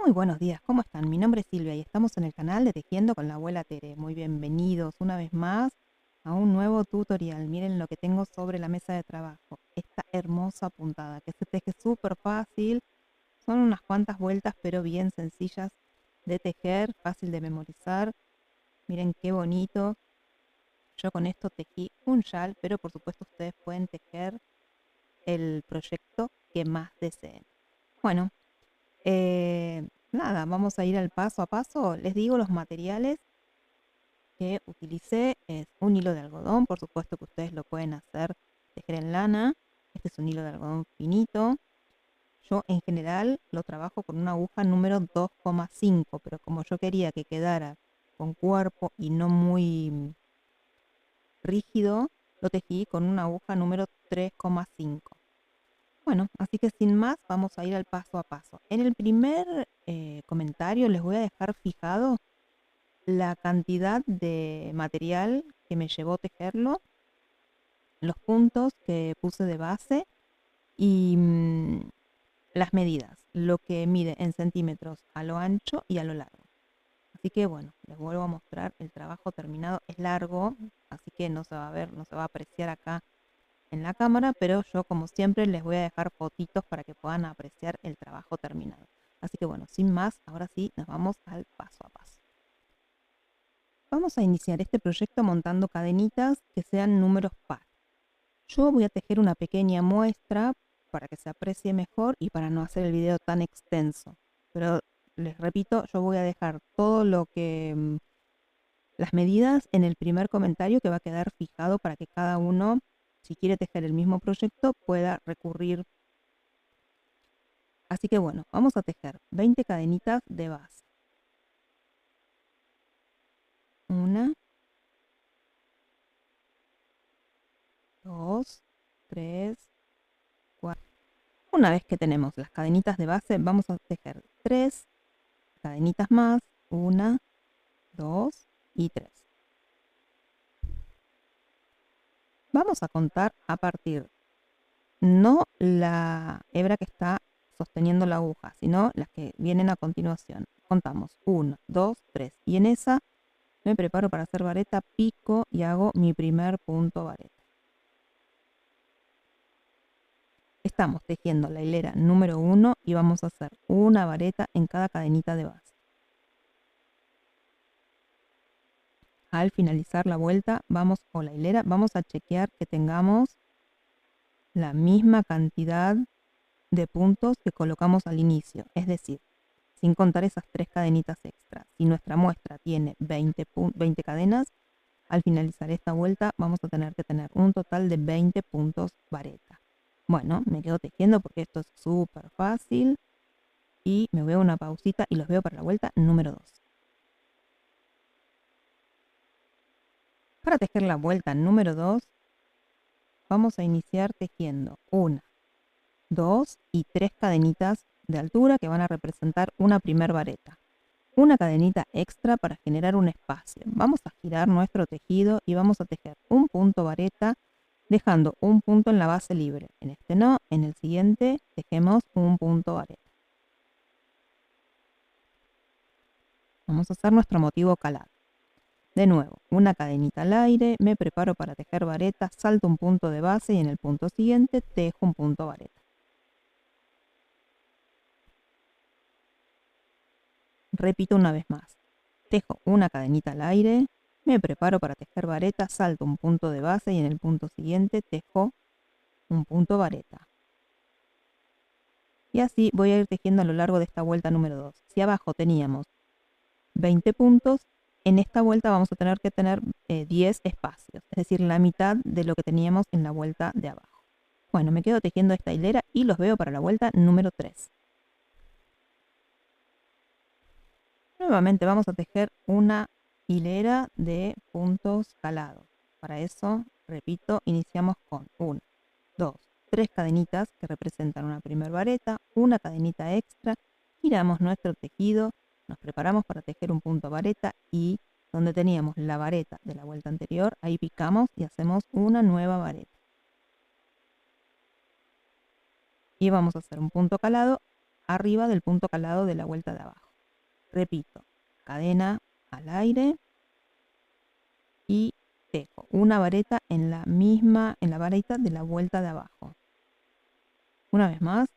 Muy buenos días, ¿cómo están? Mi nombre es Silvia y estamos en el canal de Tejiendo con la abuela Tere. Muy bienvenidos una vez más a un nuevo tutorial. Miren lo que tengo sobre la mesa de trabajo. Esta hermosa puntada que se teje súper fácil. Son unas cuantas vueltas pero bien sencillas de tejer, fácil de memorizar. Miren qué bonito. Yo con esto tejí un chal, pero por supuesto ustedes pueden tejer el proyecto que más deseen. Bueno, nada, vamos a ir al paso a paso. Les digo los materiales que utilicé. Es un hilo de algodón, por supuesto que ustedes lo pueden hacer tejer en lana. Este es un hilo de algodón finito. Yo en general lo trabajo con una aguja número 2,5, pero como yo quería que quedara con cuerpo y no muy rígido, lo tejí con una aguja número 3,5. Bueno, así que sin más vamos a ir al paso a paso. En el primer comentario les voy a dejar fijado la cantidad de material que me llevó tejerlo, los puntos que puse de base y las medidas, lo que mide en centímetros a lo ancho y a lo largo. Así que bueno, les vuelvo a mostrar el trabajo terminado. Es largo, así que no se va a ver, no se va a apreciar acá en la cámara, pero yo como siempre les voy a dejar fotitos para que puedan apreciar el trabajo terminado. Así que bueno, sin más, ahora sí nos vamos al paso a paso. Vamos a iniciar este proyecto montando cadenitas que sean números par. Yo voy a tejer una pequeña muestra para que se aprecie mejor y para no hacer el video tan extenso. Pero les repito, yo voy a dejar todo lo que las medidas en el primer comentario que va a quedar fijado para que cada uno, si quiere tejer el mismo proyecto, pueda recurrir. Así que bueno, vamos a tejer 20 cadenitas de base. 1, 2, 3, 4. Una vez que tenemos las cadenitas de base, vamos a tejer 3 cadenitas más. 1, 2 y 3. Vamos a contar a partir, no la hebra que está sosteniendo la aguja, sino las que vienen a continuación. Contamos 1, 2, 3 y en esa me preparo para hacer vareta, pico y hago mi primer punto vareta. Estamos tejiendo la hilera número 1 y vamos a hacer una vareta en cada cadenita de base. Al finalizar la vuelta o la hilera, vamos a chequear que tengamos la misma cantidad de puntos que colocamos al inicio, es decir, sin contar esas 3 cadenitas extra. Si nuestra muestra tiene 20 cadenas, al finalizar esta vuelta vamos a tener que tener un total de 20 puntos vareta. Bueno, me quedo tejiendo porque esto es súper fácil y me voy a una pausita y los veo para la vuelta número 2. Para tejer la vuelta número 2, vamos a iniciar tejiendo 1, 2 y 3 cadenitas de altura que van a representar una primer vareta. Una cadenita extra para generar un espacio. Vamos a girar nuestro tejido y vamos a tejer un punto vareta dejando un punto en la base libre. En este no, en el siguiente tejemos un punto vareta. Vamos a hacer nuestro motivo calado. De nuevo, una cadenita al aire, me preparo para tejer vareta, salto un punto de base y en el punto siguiente tejo un punto vareta. Repito una vez más. Tejo una cadenita al aire, me preparo para tejer vareta, salto un punto de base y en el punto siguiente tejo un punto vareta. Y así voy a ir tejiendo a lo largo de esta vuelta número 2. Si abajo teníamos 20 puntos, en esta vuelta vamos a tener que tener 10 espacios, es decir, la mitad de lo que teníamos en la vuelta de abajo. Bueno, me quedo tejiendo esta hilera y los veo para la vuelta número 3. Nuevamente vamos a tejer una hilera de puntos calados. Para eso, repito, iniciamos con 1, 2, 3 cadenitas que representan una primer vareta, una cadenita extra, giramos nuestro tejido, nos preparamos para tejer un punto vareta y donde teníamos la vareta de la vuelta anterior, ahí picamos y hacemos una nueva vareta. Y vamos a hacer un punto calado arriba del punto calado de la vuelta de abajo. Repito, cadena al aire y tejo una vareta en la vareta de la vuelta de abajo. Una vez más,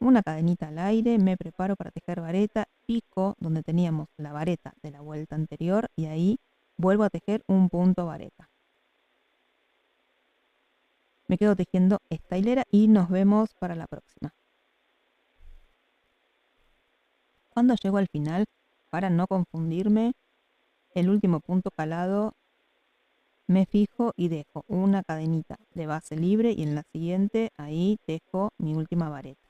una cadenita al aire, me preparo para tejer vareta, pico donde teníamos la vareta de la vuelta anterior y ahí vuelvo a tejer un punto vareta. Me quedo tejiendo esta hilera y nos vemos para la próxima. Cuando llego al final, para no confundirme, el último punto calado me fijo y dejo una cadenita de base libre y en la siguiente ahí tejo mi última vareta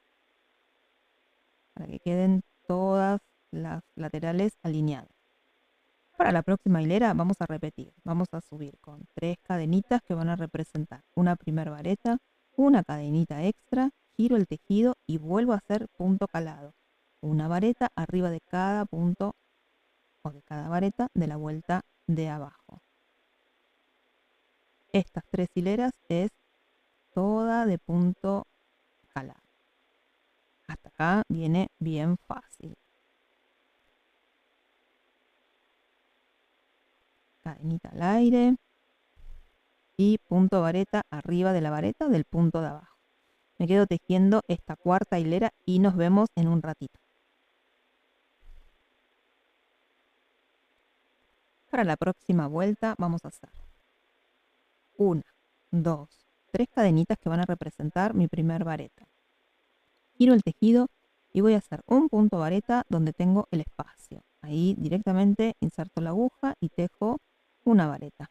para que queden todas las laterales alineadas. Para la próxima hilera vamos a repetir, vamos a subir con 3 cadenitas que van a representar una primera vareta, una cadenita extra, giro el tejido y vuelvo a hacer punto calado, una vareta arriba de cada punto o de cada vareta de la vuelta de abajo. Estas 3 hileras es toda de punto calado. Hasta acá viene bien fácil. Cadenita al aire y punto vareta arriba de la vareta del punto de abajo. Me quedo tejiendo esta cuarta hilera y nos vemos en un ratito. Para la próxima vuelta vamos a hacer 1, 2, 3 cadenitas que van a representar mi primer vareta. Giro el tejido y voy a hacer un punto vareta donde tengo el espacio. Ahí directamente inserto la aguja y tejo una vareta.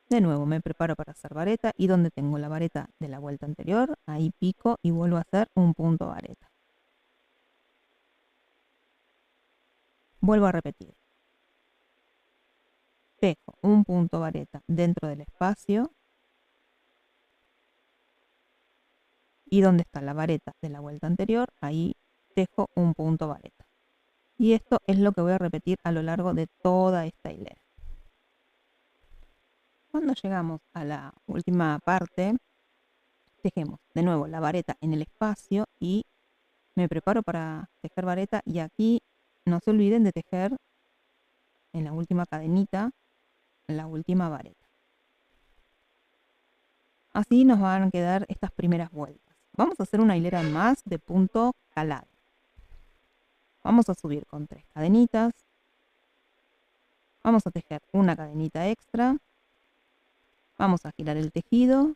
De nuevo me preparo para hacer vareta y donde tengo la vareta de la vuelta anterior, ahí pico y vuelvo a hacer un punto vareta. Vuelvo a repetir. Tejo un punto vareta dentro del espacio y donde está la vareta de la vuelta anterior, ahí tejo un punto vareta. Y esto es lo que voy a repetir a lo largo de toda esta hilera. Cuando llegamos a la última parte, tejemos de nuevo la vareta en el espacio y me preparo para tejer vareta y aquí no se olviden de tejer en la última cadenita, en la última vareta. Así nos van a quedar estas primeras vueltas. Vamos a hacer una hilera más de punto calado. Vamos a subir con 3 cadenitas. Vamos a tejer una cadenita extra. Vamos a girar el tejido.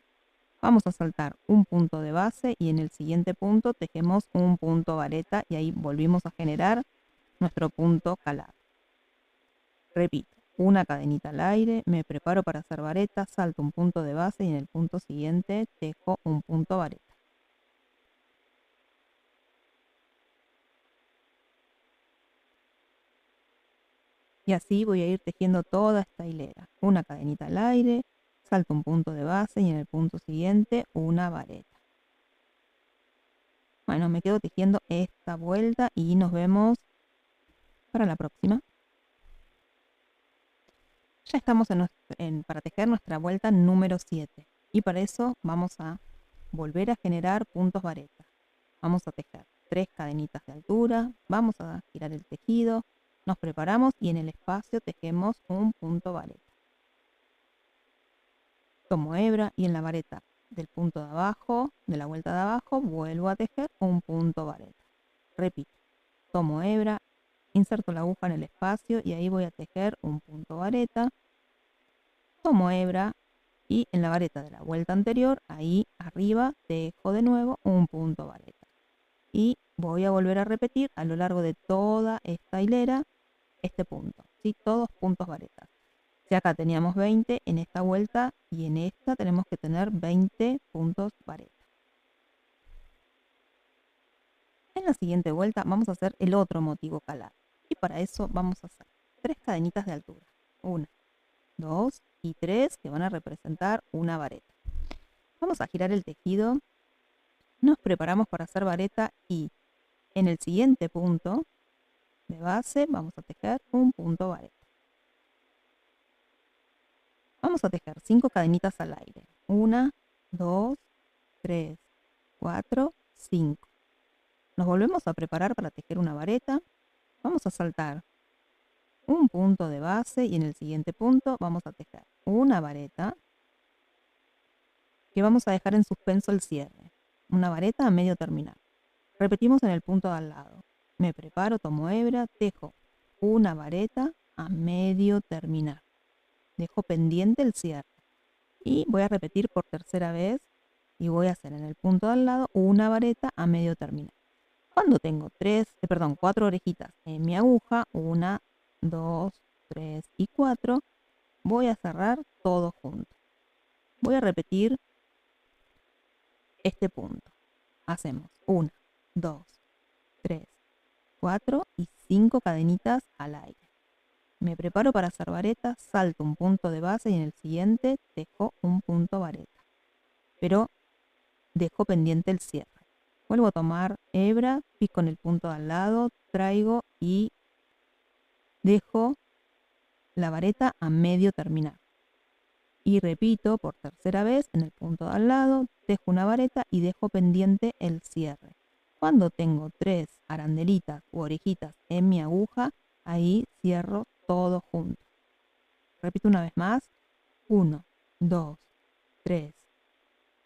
Vamos a saltar un punto de base y en el siguiente punto tejemos un punto vareta y ahí volvimos a generar nuestro punto calado. Repito, una cadenita al aire, me preparo para hacer vareta, salto un punto de base y en el punto siguiente tejo un punto vareta. Y así voy a ir tejiendo toda esta hilera. Una cadenita al aire, salto un punto de base y en el punto siguiente una vareta. Bueno, me quedo tejiendo esta vuelta y nos vemos para la próxima. Ya estamos para tejer nuestra vuelta número 7 y para eso vamos a volver a generar puntos vareta. Vamos a tejer 3 cadenitas de altura, vamos a girar el tejido, nos preparamos y en el espacio tejemos un punto vareta. Tomo hebra y en la vareta del punto de abajo, de la vuelta de abajo, vuelvo a tejer un punto vareta. Repito, tomo hebra, inserto la aguja en el espacio y ahí voy a tejer un punto vareta. Tomo hebra y en la vareta de la vuelta anterior, ahí arriba tejo de nuevo un punto vareta. Y voy a volver a repetir a lo largo de toda esta hilera este punto, ¿sí? Todos puntos varetas. Si acá teníamos 20, en esta vuelta y en esta tenemos que tener 20 puntos vareta. En la siguiente vuelta vamos a hacer el otro motivo calado. Y para eso vamos a hacer 3 cadenitas de altura. 1, 2 y 3 que van a representar una vareta. Vamos a girar el tejido. Nos preparamos para hacer vareta y en el siguiente punto de base vamos a tejer un punto vareta. Vamos a tejer 5 cadenitas al aire. 1, 2, 3, 4, 5. nos volvemos a preparar para tejer una vareta. Vamos a saltar un punto de base y en el siguiente punto vamos a tejer una vareta que vamos a dejar en suspenso el cierre. Una vareta a medio terminar. Repetimos en el punto de al lado. Me preparo, tomo hebra, tejo una vareta a medio terminar. Dejo pendiente el cierre. Y voy a repetir por tercera vez y voy a hacer en el punto de al lado una vareta a medio terminar. Cuando tengo 4 orejitas en mi aguja, 1, 2, 3 y 4, voy a cerrar todo junto. Voy a repetir este punto. Hacemos 1, 2, 3, 4 y 5 cadenitas al aire. Me preparo para hacer vareta, salto un punto de base y en el siguiente tejo un punto vareta. Pero dejo pendiente el cierre. Vuelvo a tomar hebra, pico en el punto de al lado, traigo y dejo la vareta a medio terminar. Y repito por tercera vez en el punto de al lado, tejo una vareta y dejo pendiente el cierre. Cuando tengo 3 arandelitas u orejitas en mi aguja, ahí cierro todo junto. Repito una vez más. 1, 2, 3,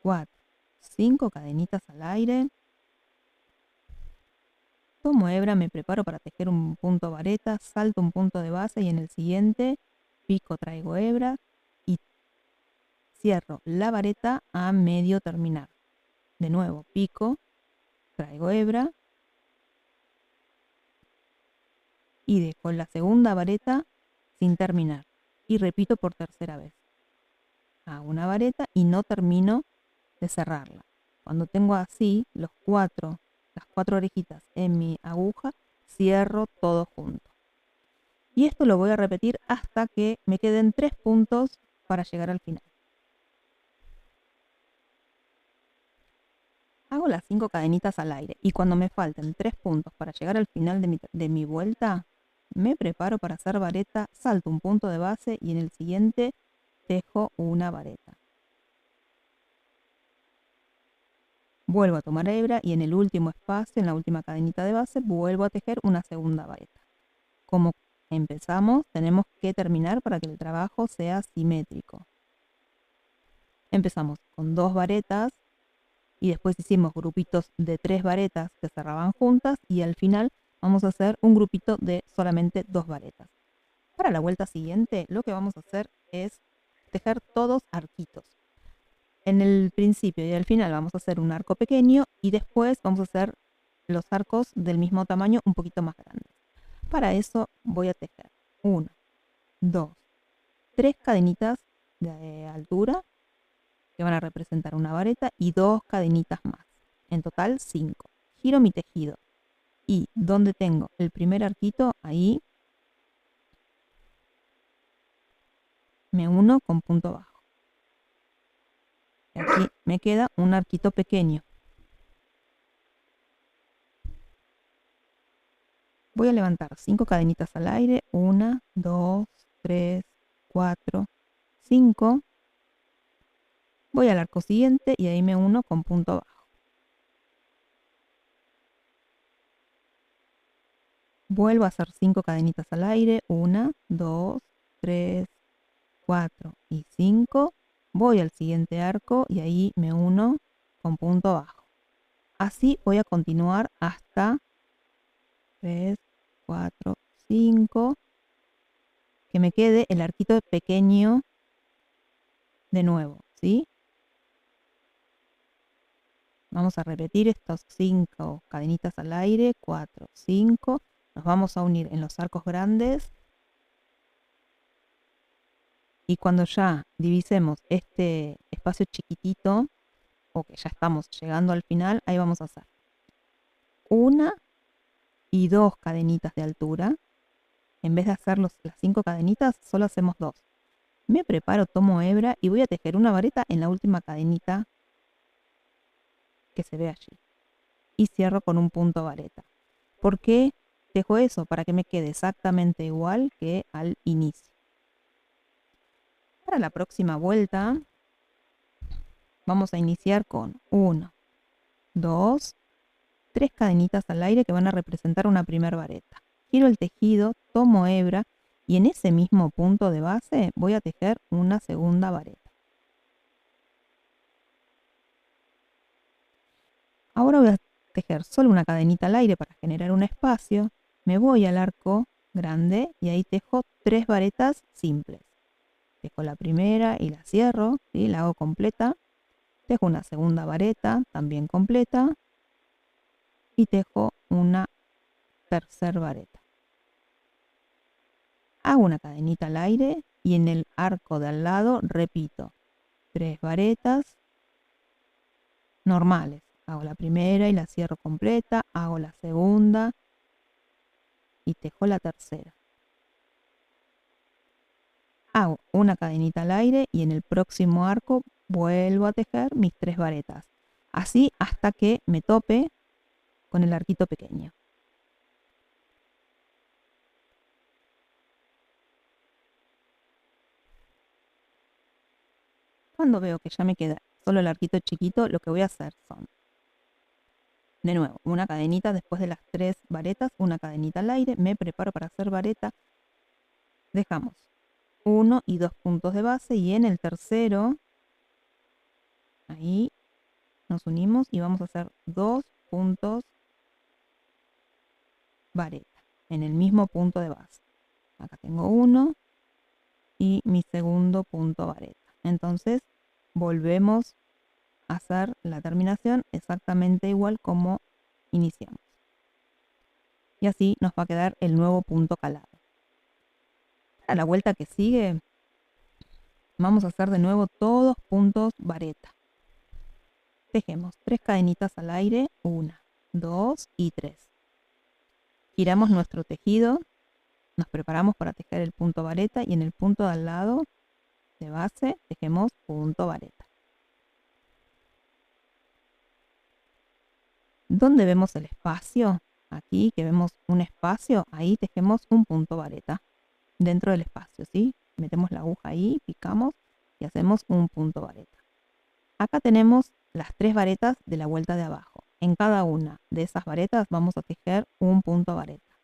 4, 5 cadenitas al aire. Tomo hebra, me preparo para tejer un punto vareta, salto un punto de base y en el siguiente pico, traigo hebra y cierro la vareta a medio terminar. De nuevo, pico, traigo hebra y dejo la segunda vareta sin terminar. Y repito por tercera vez. Hago una vareta y no termino de cerrarla. Cuando tengo así las 4 orejitas en mi aguja, cierro todo junto. Y esto lo voy a repetir hasta que me queden 3 puntos para llegar al final. Hago las 5 cadenitas al aire y cuando me falten 3 puntos para llegar al final de mi vuelta, me preparo para hacer vareta, salto un punto de base y en el siguiente tejo una vareta. Vuelvo a tomar hebra y en el último espacio, en la última cadenita de base, vuelvo a tejer una segunda vareta. Como empezamos, tenemos que terminar para que el trabajo sea simétrico. Empezamos con 2 varetas y después hicimos grupitos de 3 varetas que cerraban juntas y al final vamos a hacer un grupito de solamente 2 varetas. Para la vuelta siguiente lo que vamos a hacer es tejer todos arquitos. En el principio y al final vamos a hacer un arco pequeño y después vamos a hacer los arcos del mismo tamaño un poquito más grandes. Para eso voy a tejer 1, 2, 3 cadenitas de altura que van a representar una vareta y 2 cadenitas más. En total 5. Giro mi tejido y donde tengo el primer arquito, ahí me uno con punto bajo. Y aquí me queda un arquito pequeño. Voy a levantar 5 cadenitas al aire. 1, 2, 3, 4, 5. Voy al arco siguiente y ahí me uno con punto bajo. Vuelvo a hacer 5 cadenitas al aire. 1, 2, 3, 4 y 5. Voy al siguiente arco y ahí me uno con punto bajo. Así voy a continuar hasta 3, 4, 5. Que me quede el arquito pequeño de nuevo, ¿sí? Vamos a repetir estos 5 cadenitas al aire, 4, 5. Nos vamos a unir en los arcos grandes. Y cuando ya divisemos este espacio chiquitito, o que ya estamos llegando al final, ahí vamos a hacer 1 y 2 cadenitas de altura. En vez de hacer las 5 cadenitas, solo hacemos 2. Me preparo, tomo hebra y voy a tejer una vareta en la última cadenita que se ve allí. Y cierro con un punto vareta. ¿Por qué tejo eso? Para que me quede exactamente igual que al inicio. Para la próxima vuelta vamos a iniciar con 1, 2, 3 cadenitas al aire que van a representar una primera vareta. Giro el tejido, tomo hebra y en ese mismo punto de base voy a tejer una segunda vareta. Ahora voy a tejer solo una cadenita al aire para generar un espacio. Me voy al arco grande y ahí tejo 3 varetas simples. Tejo la primera y la cierro, ¿sí? La hago completa. Tejo una segunda vareta, también completa. Y tejo una tercera vareta. Hago una cadenita al aire y en el arco de al lado repito 3 varetas normales. Hago la primera y la cierro completa, hago la segunda y tejo la tercera. Hago una cadenita al aire y en el próximo arco vuelvo a tejer mis 3 varetas. Así hasta que me tope con el arquito pequeño. Cuando veo que ya me queda solo el arquito chiquito, lo que voy a hacer son, de nuevo, una cadenita después de las 3 varetas, una cadenita al aire, me preparo para hacer vareta, dejamos 1 y 2 puntos de base y en el tercero, ahí nos unimos y vamos a hacer 2 puntos vareta en el mismo punto de base. Acá tengo 1 y mi segundo punto vareta. Entonces volvemos a hacer la terminación exactamente igual como iniciamos. Y así nos va a quedar el nuevo punto calado. A la vuelta que sigue vamos a hacer de nuevo todos puntos vareta. Tejemos 3 cadenitas al aire, 1, 2 y 3. Giramos nuestro tejido, nos preparamos para tejer el punto vareta y en el punto de al lado de base tejemos punto vareta. ¿Dónde vemos el espacio? Aquí que vemos un espacio, ahí tejemos un punto vareta dentro del espacio, ¿sí? Metemos la aguja ahí, picamos y hacemos un punto vareta. Acá tenemos las 3 varetas de la vuelta de abajo. En cada una de esas varetas vamos a tejer un punto vareta.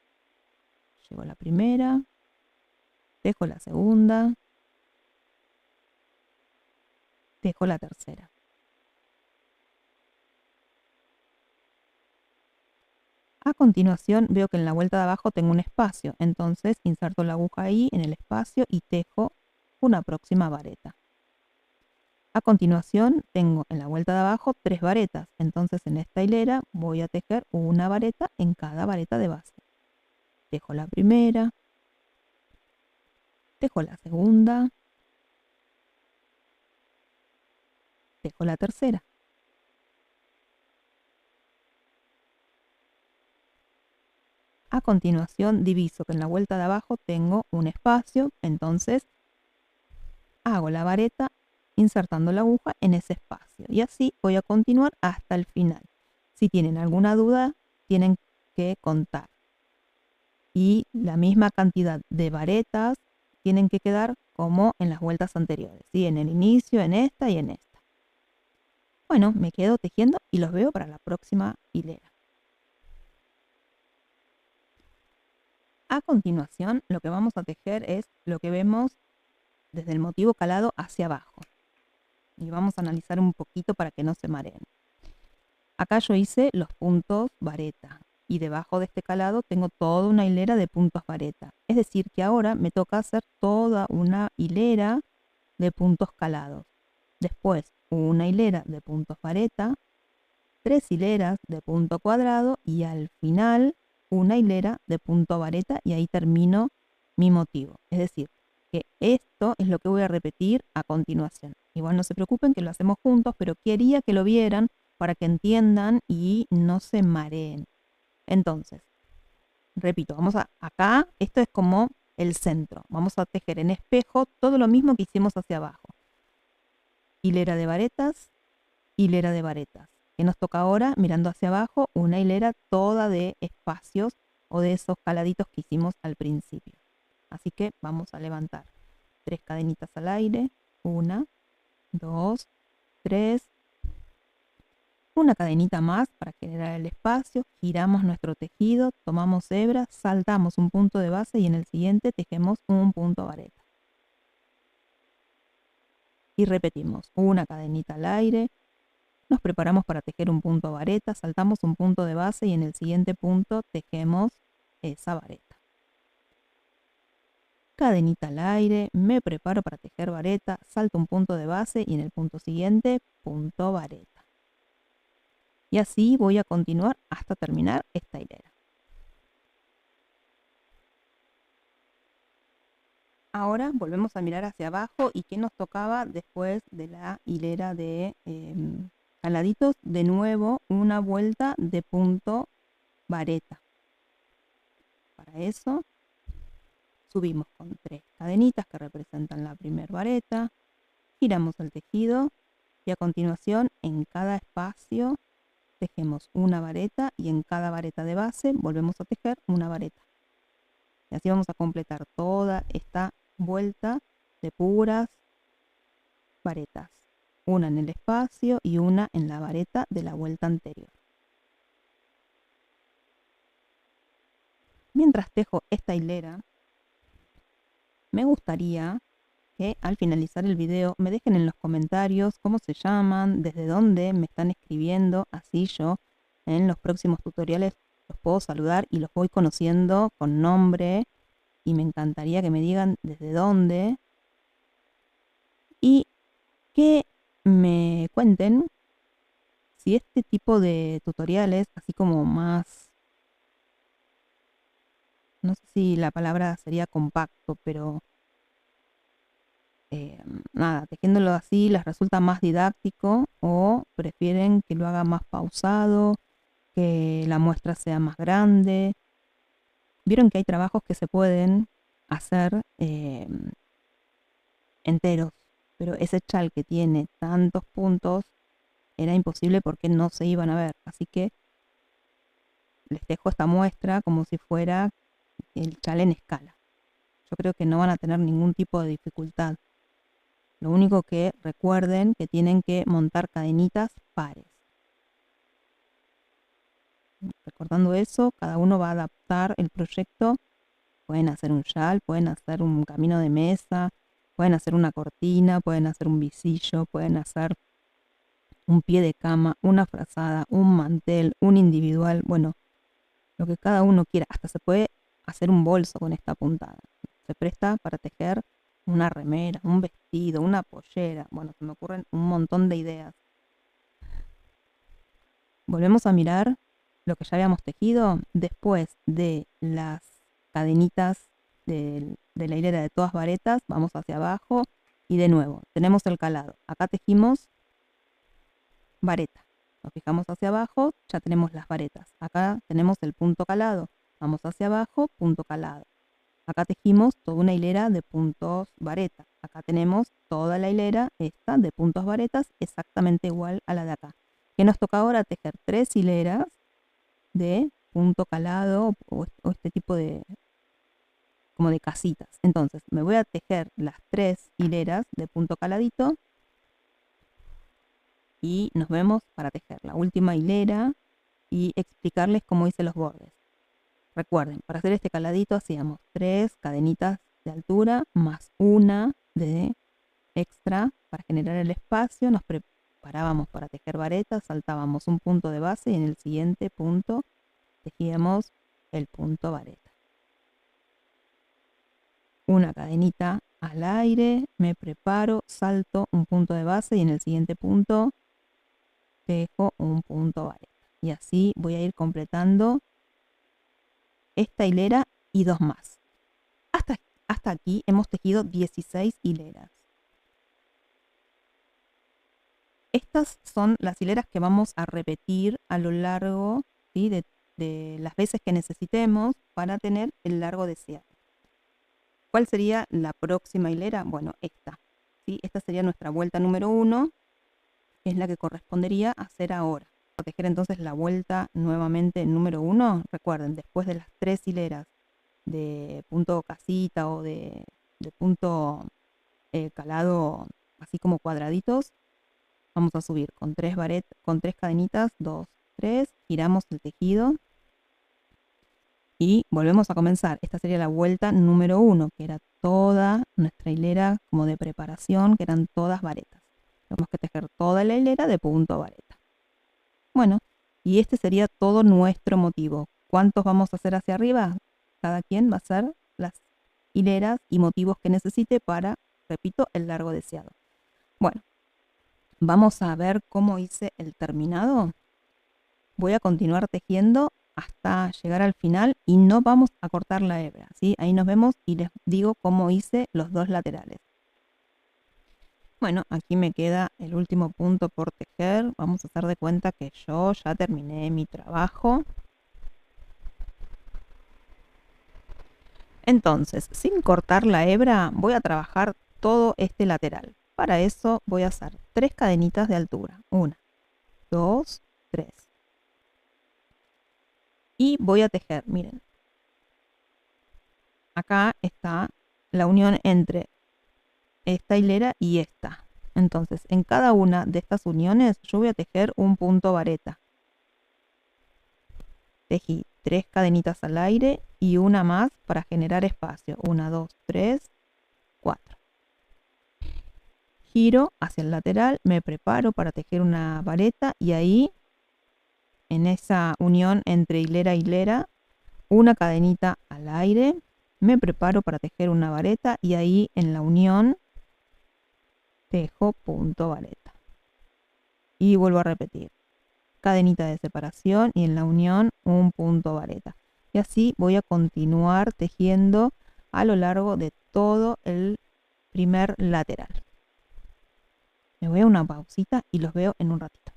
Llevo la primera, tejo la segunda, tejo la tercera. A continuación veo que en la vuelta de abajo tengo un espacio, entonces inserto la aguja ahí en el espacio y tejo una próxima vareta. A continuación tengo en la vuelta de abajo 3 varetas, entonces en esta hilera voy a tejer una vareta en cada vareta de base. Tejo la primera, tejo la segunda, tejo la tercera. A continuación diviso que en la vuelta de abajo tengo un espacio, entonces hago la vareta insertando la aguja en ese espacio y así voy a continuar hasta el final. Si tienen alguna duda, tienen que contar. Y la misma cantidad de varetas tienen que quedar como en las vueltas anteriores, ¿sí? En el inicio, en esta y en esta. Bueno, me quedo tejiendo y los veo para la próxima hilera. A continuación, lo que vamos a tejer es lo que vemos desde el motivo calado hacia abajo. Y vamos a analizar un poquito para que no se mareen. Acá yo hice los puntos vareta y debajo de este calado tengo toda una hilera de puntos vareta. Es decir, que ahora me toca hacer toda una hilera de puntos calados. Después una hilera de puntos vareta, 3 hileras de punto cuadrado y al final una hilera de punto vareta y ahí termino mi motivo. Es decir, que esto es lo que voy a repetir a continuación. Igual no se preocupen que lo hacemos juntos, pero quería que lo vieran para que entiendan y no se mareen. Entonces, repito, vamos a acá, esto es como el centro. Vamos a tejer en espejo todo lo mismo que hicimos hacia abajo. Hilera de varetas, hilera de varetas. ¿Qué nos toca ahora? Mirando hacia abajo, una hilera toda de espacios o de esos caladitos que hicimos al principio. Así que vamos a levantar 3 cadenitas al aire, 1, 2, 3, Una cadenita más para generar el espacio, giramos nuestro tejido, tomamos hebra, saltamos un punto de base y en el siguiente tejemos un punto vareta. Y repetimos, una cadenita al aire, nos preparamos para tejer un punto vareta, saltamos un punto de base y en el siguiente punto tejemos esa vareta. Cadenita al aire, me preparo para tejer vareta, salto un punto de base y en el punto siguiente, punto vareta. Y así voy a continuar hasta terminar esta hilera. Ahora volvemos a mirar hacia abajo y qué nos tocaba después de la hilera de caladitos. De nuevo una vuelta de punto vareta. Para eso subimos con 3 cadenitas que representan la primera vareta, giramos el tejido y a continuación en cada espacio tejemos una vareta y en cada vareta de base volvemos a tejer una vareta. Y así vamos a completar toda esta vuelta de puras varetas. Una en el espacio y una en la vareta de la vuelta anterior. Mientras tejo esta hilera, me gustaría que al finalizar el video me dejen en los comentarios cómo se llaman, desde dónde me están escribiendo, así yo en los próximos tutoriales los puedo saludar y los voy conociendo con nombre y me encantaría que me digan desde dónde y que me cuenten si este tipo de tutoriales, así como más, no sé si la palabra sería compacto, pero nada, tejiéndolo así les resulta más didáctico o prefieren que lo haga más pausado, que la muestra sea más grande. Vieron que hay trabajos que se pueden hacer enteros, pero ese chal que tiene tantos puntos era imposible porque no se iban a ver. Así que les dejo esta muestra como si fuera el chal en escala. Yo creo que no van a tener ningún tipo de dificultad. Lo único que recuerden que tienen que montar cadenitas pares. Recordando eso, cada uno va a adaptar el proyecto. Pueden hacer un chal, pueden hacer un camino de mesa, pueden hacer una cortina, pueden hacer un visillo, pueden hacer un pie de cama, una frazada, un mantel, un individual. Bueno, lo que cada uno quiera. Hasta se puede hacer un bolso con esta puntada. Se presta para tejer una remera, un vestido, una pollera. Bueno, se me ocurren un montón de ideas. Volvemos a mirar lo que ya habíamos tejido después de las cadenitas de la hilera de todas varetas. Vamos hacia abajo y de nuevo tenemos el calado. Acá tejimos vareta. Nos fijamos hacia abajo, ya tenemos las varetas. Acá tenemos el punto calado. Vamos hacia abajo, punto calado. Acá tejimos toda una hilera de puntos vareta. Acá tenemos toda la hilera esta de puntos varetas exactamente igual a la de acá. Que nos toca ahora tejer 3 hileras de punto calado o este tipo de como de casitas. Entonces me voy a tejer las 3 hileras de punto caladito y nos vemos para tejer la última hilera y explicarles cómo hice los bordes. Recuerden, para hacer este caladito hacíamos 3 cadenitas de altura más una de extra para generar el espacio. Nos preparábamos para tejer varetas, saltábamos un punto de base y en el siguiente punto tejíamos el punto vareta. Una cadenita al aire, me preparo, salto un punto de base y en el siguiente punto tejo un punto vareta. Y así voy a ir completando esta hilera y 2 más. Hasta aquí hemos tejido 16 hileras. Estas son las hileras que vamos a repetir a lo largo, ¿sí?, de las veces que necesitemos para tener el largo deseado. ¿Cuál sería la próxima hilera? Bueno, esta. ¿Sí? Esta sería nuestra vuelta número 1, que es la que correspondería a hacer ahora. Para tejer entonces la vuelta nuevamente número 1, recuerden, después de las 3 hileras de punto casita o de punto calado así como cuadraditos, Vamos a subir con 3 cadenitas, 2, 3, giramos el tejido y volvemos a comenzar. Esta sería la vuelta número 1, que era toda nuestra hilera como de preparación, que eran todas varetas. Tenemos que tejer toda la hilera de punto a vareta. Bueno, y este sería todo nuestro motivo. ¿Cuántos vamos a hacer hacia arriba? Cada quien va a hacer las hileras y motivos que necesite para, repito, el largo deseado. Bueno, vamos a ver cómo hice el terminado. Voy a continuar tejiendo hasta llegar al final y no vamos a cortar la hebra, ¿sí? Ahí nos vemos y les digo cómo hice los dos laterales. Bueno, aquí me queda el último punto por tejer. Vamos a hacer de cuenta que yo ya terminé mi trabajo. Entonces, sin cortar la hebra, voy a trabajar todo este lateral. Para eso voy a hacer 3 cadenitas de altura. 1, 2, 3. Y voy a tejer, miren. Acá está la unión entre esta hilera y esta. Entonces, en cada una de estas uniones yo voy a tejer un punto vareta. Tejí 3 cadenitas al aire y una más para generar espacio. 1, 2, 3, 4. Giro hacia el lateral, me preparo para tejer una vareta y ahí, en esa unión entre hilera y hilera, una cadenita al aire, me preparo para tejer una vareta y ahí en la unión tejo punto vareta. Y vuelvo a repetir, cadenita de separación y en la unión un punto vareta. Y así voy a continuar tejiendo a lo largo de todo el primer lateral. Me voy a una pausita y los veo en un ratito.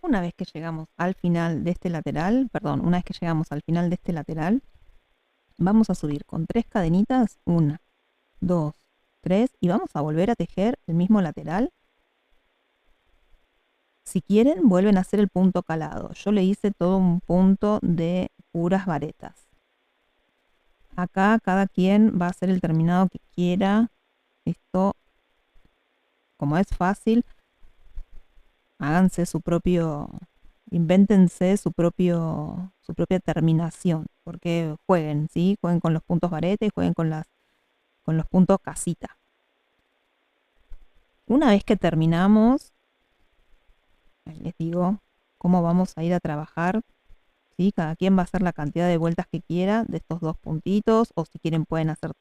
Una vez que llegamos al final de este lateral, vamos a subir con 3 cadenitas, 1, 2, 3 y vamos a volver a tejer el mismo lateral. Si quieren, vuelven a hacer el punto calado. Yo le hice todo un punto de puras varetas. Acá cada quien va a hacer el terminado que quiera. Esto, como es fácil, háganse su propio, invéntense su propia terminación. Porque jueguen, ¿sí? Jueguen con los puntos vareta y jueguen con los puntos casita. Una vez que terminamos, les digo cómo vamos a ir a trabajar, ¿sí? Cada quien va a hacer la cantidad de vueltas que quiera de estos 2 puntitos, o si quieren pueden hacer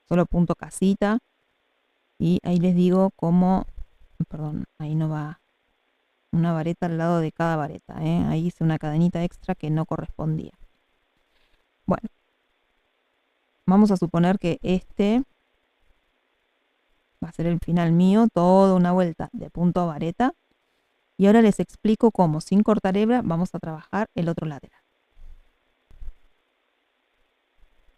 solo punto casita. Y ahí les digo cómo, perdón, ahí no va una vareta al lado de cada vareta, ¿eh? Ahí hice una cadenita extra que no correspondía. Bueno, vamos a suponer que este va a ser el final mío, toda una vuelta de punto a vareta. Y ahora les explico cómo, sin cortar hebra, vamos a trabajar el otro lateral.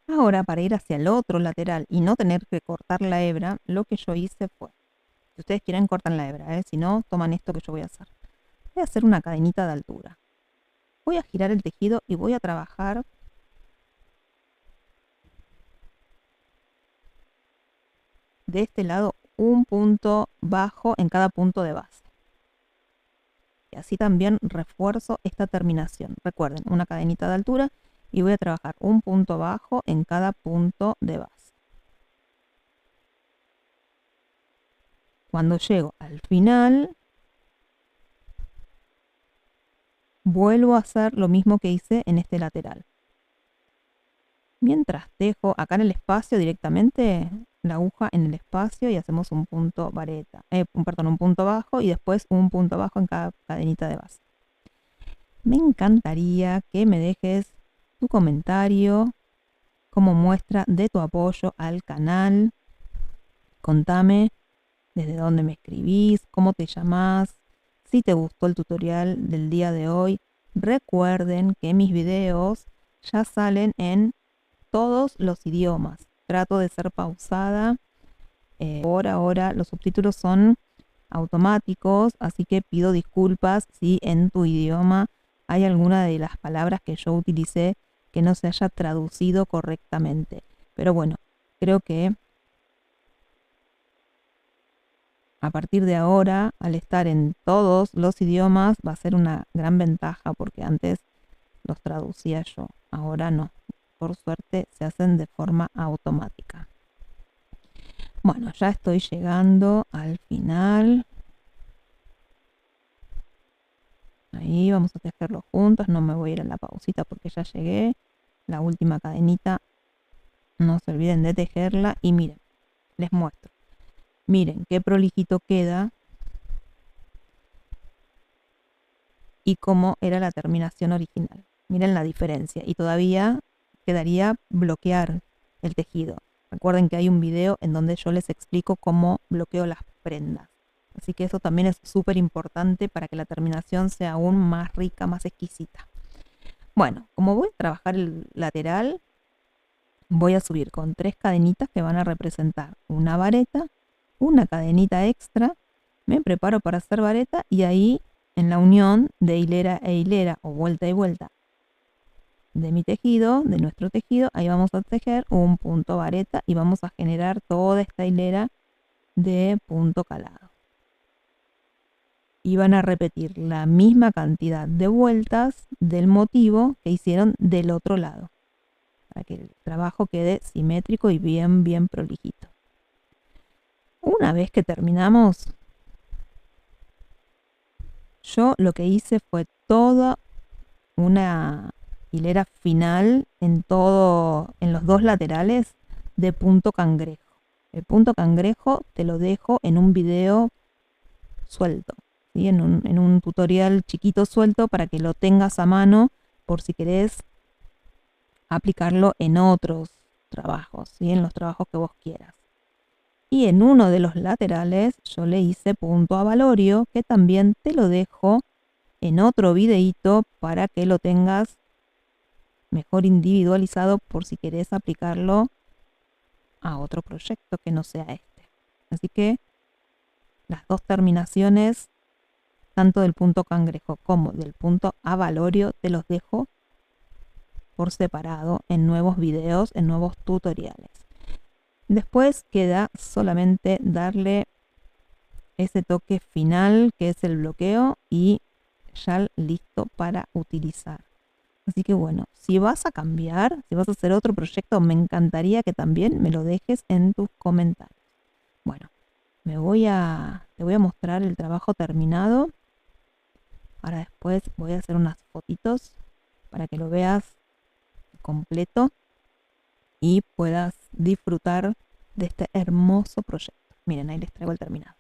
Ahora, para ir hacia el otro lateral y no tener que cortar la hebra, lo que yo hice fue, si ustedes quieren cortan la hebra, si no, toman esto que yo voy a hacer. Voy a hacer una cadenita de altura. Voy a girar el tejido y voy a trabajar de este lado un punto bajo en cada punto de base. Y así también refuerzo esta terminación. Recuerden, una cadenita de altura y voy a trabajar un punto bajo en cada punto de base. Cuando llego al final, vuelvo a hacer lo mismo que hice en este lateral. Mientras tejo acá en el espacio directamente la aguja en el espacio y hacemos un punto vareta, un punto bajo y después un punto bajo en cada cadenita de base. Me encantaría que me dejes tu comentario como muestra de tu apoyo al canal. Contame desde dónde me escribís, cómo te llamás, si te gustó el tutorial del día de hoy. Recuerden que mis videos ya salen en todos los idiomas. Trato de ser pausada. Por ahora los subtítulos son automáticos, así que pido disculpas si en tu idioma hay alguna de las palabras que yo utilicé que no se haya traducido correctamente. Pero bueno, creo que a partir de ahora, al estar en todos los idiomas, va a ser una gran ventaja porque antes los traducía yo, ahora no. Por suerte se hacen de forma automática. Bueno, ya estoy llegando al final. Ahí vamos a tejerlo juntos, no me voy a ir a la pausita porque ya llegué. La última cadenita, no se olviden de tejerla y miren, les muestro. Miren qué prolijito queda y cómo era la terminación original. Miren la diferencia y todavía quedaría bloquear el tejido. Recuerden que hay un video en donde yo les explico cómo bloqueo las prendas. Así que eso también es súper importante para que la terminación sea aún más rica, más exquisita. Bueno, como voy a trabajar el lateral, voy a subir con 3 cadenitas que van a representar una vareta, una cadenita extra, me preparo para hacer vareta y ahí en la unión de hilera e hilera o vuelta y vuelta de mi tejido, de nuestro tejido, ahí vamos a tejer un punto vareta y vamos a generar toda esta hilera de punto calado. Y van a repetir la misma cantidad de vueltas del motivo que hicieron del otro lado, para que el trabajo quede simétrico y bien prolijito. Una vez que terminamos, yo lo que hice fue toda una hilera final en los dos laterales de punto cangrejo. El punto cangrejo te lo dejo en un video suelto, ¿sí? en un tutorial chiquito suelto para que lo tengas a mano por si querés aplicarlo en otros trabajos, ¿sí? En los trabajos que vos quieras. Y en uno de los laterales yo le hice punto avalorio, que también te lo dejo en otro videíto para que lo tengas mejor individualizado por si querés aplicarlo a otro proyecto que no sea este. Así que las dos terminaciones, tanto del punto cangrejo como del punto avalorio, te los dejo por separado en nuevos videos, en nuevos tutoriales. Después queda solamente darle ese toque final que es el bloqueo y ya listo para utilizar. Así que bueno, si vas a cambiar, si vas a hacer otro proyecto, me encantaría que también me lo dejes en tus comentarios. Bueno, te voy a mostrar el trabajo terminado. Ahora después voy a hacer unas fotitos para que lo veas completo y puedas disfrutar de este hermoso proyecto. Miren, ahí les traigo el terminado.